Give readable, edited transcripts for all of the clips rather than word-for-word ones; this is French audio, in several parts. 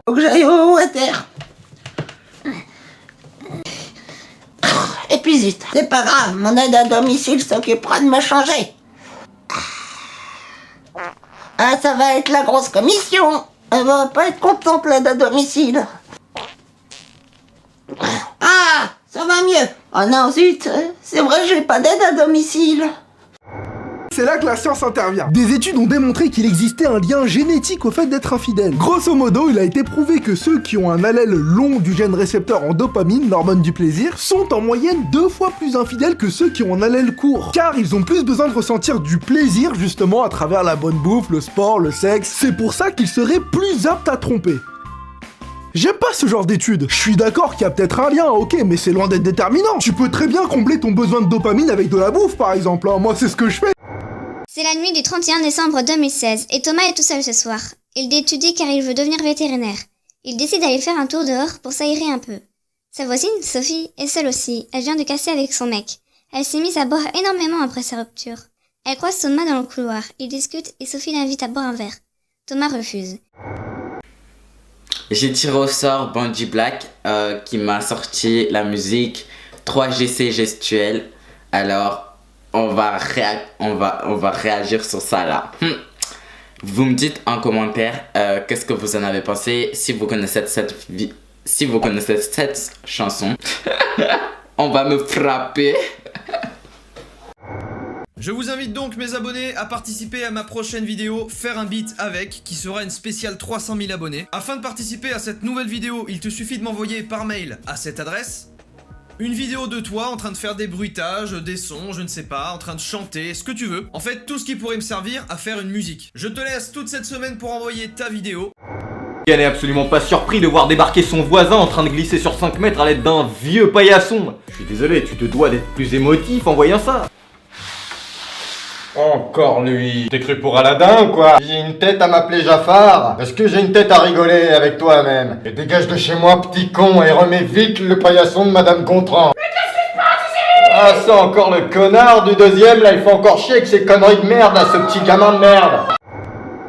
Faut que j'aille au water. Et puis zut, c'est pas grave, mon aide à domicile s'occupera de me changer. Ah, ça va être la grosse commission. Elle va pas être contente, l'aide à domicile. Ah, ça va mieux. Oh non, zut, c'est vrai, j'ai pas d'aide à domicile. C'est là que la science intervient. Des études ont démontré qu'il existait un lien génétique au fait d'être infidèle. Grosso modo, il a été prouvé que ceux qui ont un allèle long du gène récepteur en dopamine, l'hormone du plaisir, sont en moyenne 2 fois plus infidèles que ceux qui ont un allèle court. Car ils ont plus besoin de ressentir du plaisir justement à travers la bonne bouffe, le sport, le sexe. C'est pour ça qu'ils seraient plus aptes à tromper. J'aime pas ce genre d'études. Je suis d'accord qu'il y a peut-être un lien, ok, mais c'est loin d'être déterminant. Tu peux très bien combler ton besoin de dopamine avec de la bouffe, par exemple. Hein. Moi, c'est ce que je fais. C'est la nuit du 31 décembre 2016 et Thomas est tout seul ce soir. Il étudie car il veut devenir vétérinaire. Il décide d'aller faire un tour dehors pour s'aérer un peu. Sa voisine, Sophie, est seule aussi. Elle vient de casser avec son mec. Elle s'est mise à boire énormément après sa rupture. Elle croise Thomas dans le couloir. Ils discutent et Sophie l'invite à boire un verre. Thomas refuse. J'ai tiré au sort Bandit Black qui m'a sorti la musique 3GC gestuelle. Alors, on va réagir sur ça là. Vous me dites en commentaire qu'est-ce que vous en avez pensé. Si vous connaissez cette chanson, on va me frapper. Je vous invite donc mes abonnés à participer à ma prochaine vidéo Faire un beat avec, qui sera une spéciale 300 000 abonnés. Afin de participer à cette nouvelle vidéo, il te suffit de m'envoyer par mail à cette adresse une vidéo de toi en train de faire des bruitages, des sons, je ne sais pas, en train de chanter, ce que tu veux. En fait, tout ce qui pourrait me servir à faire une musique. Je te laisse toute cette semaine pour envoyer ta vidéo. Elle n'est absolument pas surpris de voir débarquer son voisin en train de glisser sur 5 mètres à l'aide d'un vieux paillasson. Je suis désolé, tu te dois d'être plus émotif en voyant ça. Encore lui. T'es cru pour Aladdin ou quoi? J'ai une tête à m'appeler Jafar. Est-ce que j'ai une tête à rigoler avec toi-même? Et dégage de chez moi, petit con, et remets vite le paillasson de Madame Gontran. Mais qu'est-ce qui se passe ici? Ah, c'est encore le connard du deuxième, là, il fait encore chier avec ses conneries de merde, là, ce petit gamin de merde.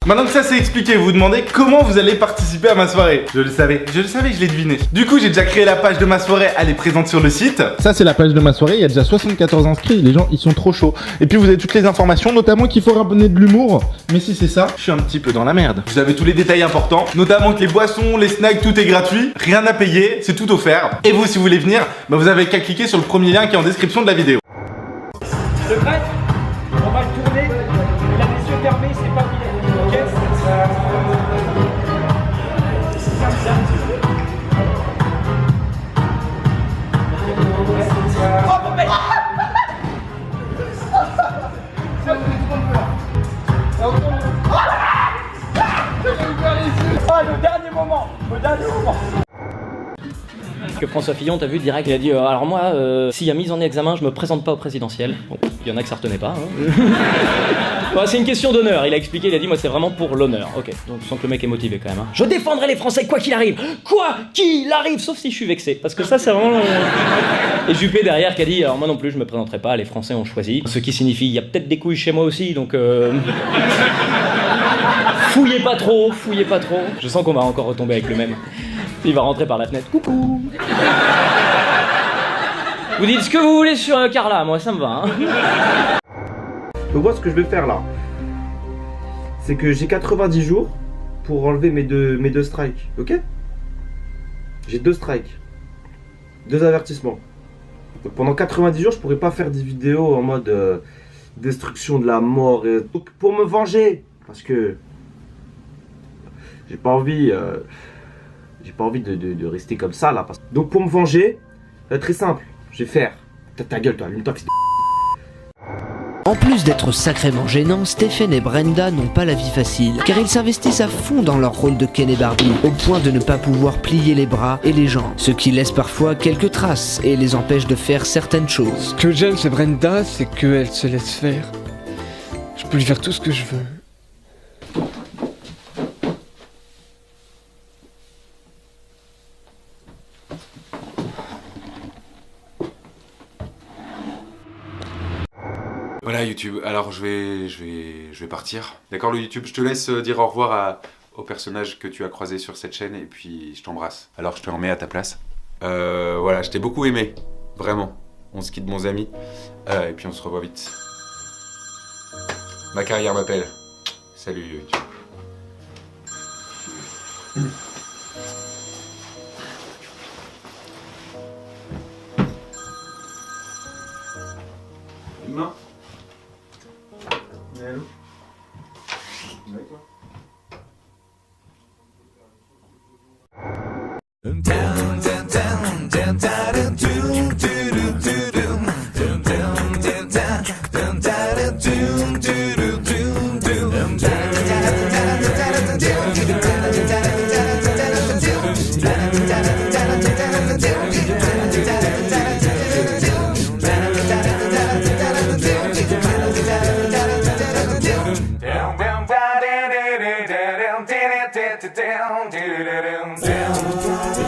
Maintenant que ça c'est expliqué, vous vous demandez comment vous allez participer à ma soirée. Je le savais, je l'ai deviné. Du coup, j'ai déjà créé la page de ma soirée, elle est présente sur le site. Ça c'est la page de ma soirée, il y a déjà 74 inscrits, les gens ils sont trop chauds. Et puis vous avez toutes les informations, notamment qu'il faut ramener de l'humour. Mais si c'est ça, je suis un petit peu dans la merde. Vous avez tous les détails importants, notamment que les boissons, les snacks, tout est gratuit, rien à payer, c'est tout offert. Et vous, si vous voulez venir, bah, vous avez qu'à cliquer sur le premier lien qui est en description de la vidéo. Je prête, on va le tourner, il a les yeux fermés, c'est pas bien. Ok. Le dernier moment, le dernier moment. Que François Fillon, t'as vu direct, il a dit alors moi, s'il y a mise en examen, je me présente pas au présidentiel. Bon, il y en a que ça retenait pas. Hein. Bon, c'est une question d'honneur, il a expliqué, il a dit moi c'est vraiment pour l'honneur. Ok, donc je sens que le mec est motivé quand même. Hein. Je défendrai les Français quoi qu'il arrive. Quoi qu'il arrive, sauf si je suis vexé. Parce que ça c'est vraiment... Et Juppé derrière qui a dit alors moi non plus je me présenterai pas, les Français ont choisi. Ce qui signifie il y a peut-être des couilles chez moi aussi, donc... Fouillez pas trop, fouillez pas trop. Je sens qu'on va encore retomber avec le même. Il va rentrer par la fenêtre. Coucou. Vous dites ce que vous voulez sur Carla, moi ça me va. Hein. Donc moi ce que je vais faire là, c'est que j'ai 90 jours pour enlever mes deux strikes, ok? J'ai 2 strikes, 2 avertissements. Donc pendant 90 jours je pourrais pas faire des vidéos en mode destruction de la mort et... Donc pour me venger, parce que j'ai pas envie de rester comme ça là. Donc pour me venger, c'est très simple, je vais faire... Ta gueule toi, allume-toi fils de... En plus d'être sacrément gênants, Stephen et Brenda n'ont pas la vie facile, car ils s'investissent à fond dans leur rôle de Ken et Barbie, au point de ne pas pouvoir plier les bras et les jambes, ce qui laisse parfois quelques traces et les empêche de faire certaines choses. Ce que j'aime chez Brenda, c'est qu'elle se laisse faire. Je peux lui faire tout ce que je veux. Voilà YouTube, alors je vais partir. D'accord le YouTube, je te laisse dire au revoir aux personnages que tu as croisés sur cette chaîne et puis je t'embrasse. Alors je te remets à ta place. Voilà, je t'ai beaucoup aimé, vraiment. On se quitte bons amis et puis on se revoit vite. Ma carrière m'appelle. Salut YouTube. Une main. Mais allô? Avec toi.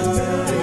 Down.